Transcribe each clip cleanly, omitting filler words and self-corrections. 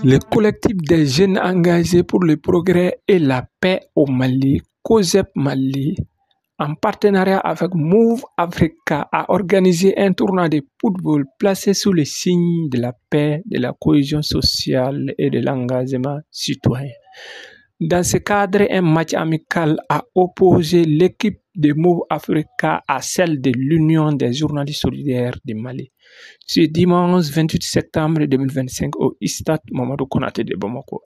Le collectif des jeunes engagés pour le progrès et la paix au Mali, COJEP Mali, en partenariat avec Move Africa, a organisé un tournoi de football placé sous le signe de la paix, de la cohésion sociale et de l'engagement citoyen. Dans ce cadre, un match amical a opposé l'équipe de Move Africa à celle de l'Union des journalistes solidaires du Mali. Ce dimanche 28 septembre 2025 au Stade Mamadou Konaté de Bamako.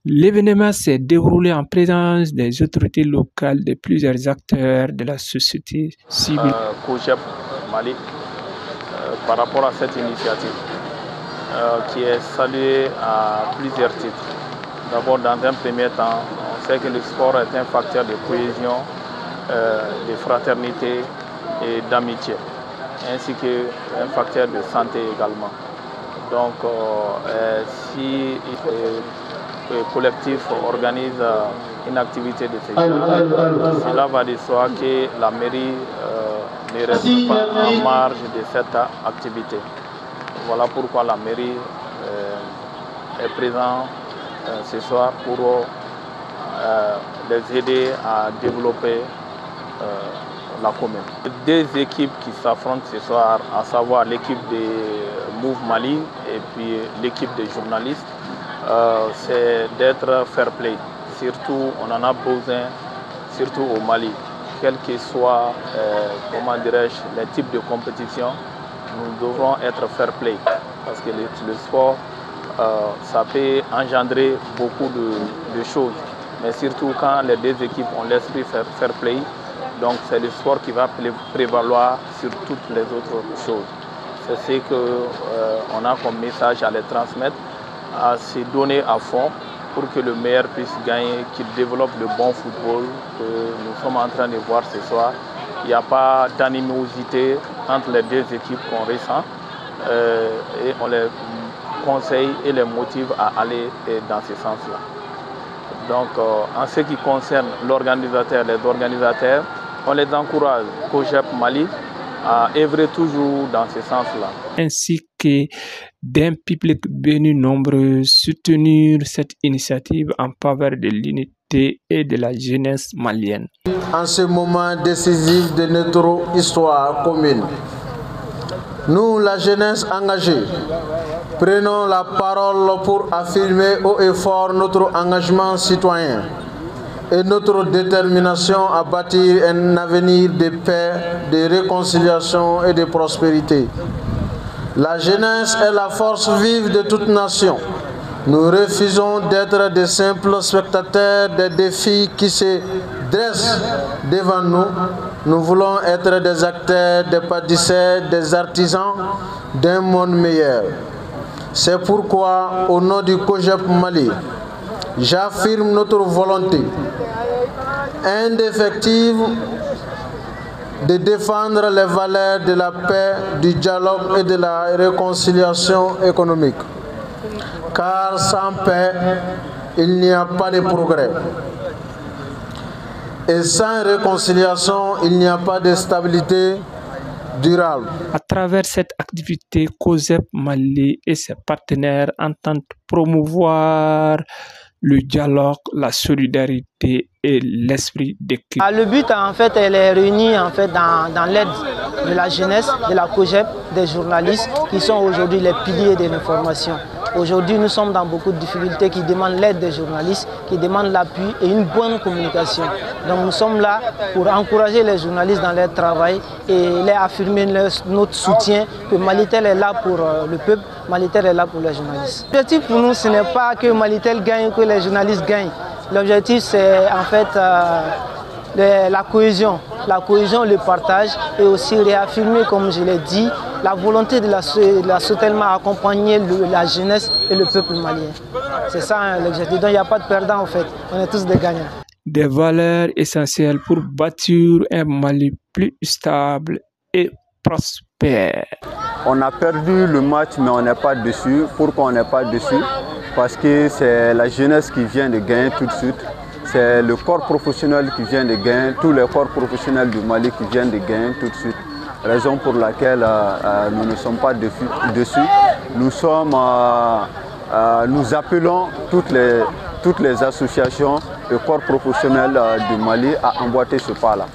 L'événement s'est déroulé en présence des autorités locales, de plusieurs acteurs de la société civile. COJEP Mali, par rapport à cette initiative, qui est saluée à plusieurs titres. D'abord, dans un premier temps, on sait que le sport est un facteur de cohésion, de fraternité et d'amitié, ainsi qu'un facteur de santé également. Donc, si le collectif organise une activité de ce genre, cela va de soi que la mairie ne reste pas en marge de cette activité. Voilà pourquoi la mairie est présente ce soir pour les aider à développer la commune. Deux équipes qui s'affrontent ce soir, à savoir l'équipe de Move Mali et puis l'équipe des journalistes, c'est d'être fair play. Surtout, on en a besoin, surtout au Mali. Quel que soit, comment dirais-je, les types de compétition, nous devrons être fair play. Parce que le sport, ça peut engendrer beaucoup de choses. Mais surtout quand les deux équipes ont l'esprit fair play, donc c'est le sport qui va prévaloir sur toutes les autres choses. C'est ce qu'on a comme message à les transmettre, à se donner à fond pour que le meilleur puisse gagner, qu'il développe le bon football que nous sommes en train de voir ce soir. Il n'y a pas d'animosité entre les deux équipes qu'on ressent et on les conseille et les motive à aller dans ce sens-là. Donc en ce qui concerne l'organisateur, les organisateurs, on les encourage, COJEP Mali, à œuvrer toujours dans ce sens-là. Ainsi que d'un public venu nombreux soutenir cette initiative en faveur de l'unité et de la jeunesse malienne. En ce moment décisif de notre histoire commune, nous, la jeunesse engagée, prenons la parole pour affirmer haut et fort notre engagement citoyen et notre détermination à bâtir un avenir de paix, de réconciliation et de prospérité. La jeunesse est la force vive de toute nation. Nous refusons d'être de simples spectateurs des défis qui se dressent devant nous. Nous voulons être des acteurs, des pâtisseurs, des artisans d'un monde meilleur. C'est pourquoi, au nom du COJEP Mali, j'affirme notre volonté indéfectible de défendre les valeurs de la paix, du dialogue et de la réconciliation économique. Car sans paix, il n'y a pas de progrès. Et sans réconciliation, il n'y a pas de stabilité durable. À travers cette activité, COJEP Mali et ses partenaires entendent promouvoir le dialogue, la solidarité et l'esprit d'équipe. Le but, en fait, elle est réunie en fait, dans l'aide de la jeunesse, de la COJEP, des journalistes qui sont aujourd'hui les piliers de l'information. Aujourd'hui, nous sommes dans beaucoup de difficultés qui demandent l'aide des journalistes, qui demandent l'appui et une bonne communication. Donc nous sommes là pour encourager les journalistes dans leur travail et les affirmer notre soutien que Malitel est là pour le peuple, Malitel est là pour les journalistes. L'objectif pour nous, ce n'est pas que Malitel gagne, que les journalistes gagnent. L'objectif, c'est en fait la cohésion, le partage et aussi réaffirmer, comme je l'ai dit, la volonté de la Sotelma à accompagner la jeunesse et le peuple malien. C'est ça l'objectif. Donc il n'y a pas de perdants en fait, on est tous des gagnants. Des valeurs essentielles pour bâtir un Mali plus stable et prospère. On a perdu le match mais on n'est pas dessus. Pourquoi on n'est pas dessus? Parce que c'est la jeunesse qui vient de gagner tout de suite. C'est le corps professionnel qui vient de gagner, tous les corps professionnels du Mali qui viennent de gagner tout de suite. raison pour laquelle nous ne sommes pas dessus. Nous appelons toutes les associations et corps professionnels du Mali à emboîter ce pas-là.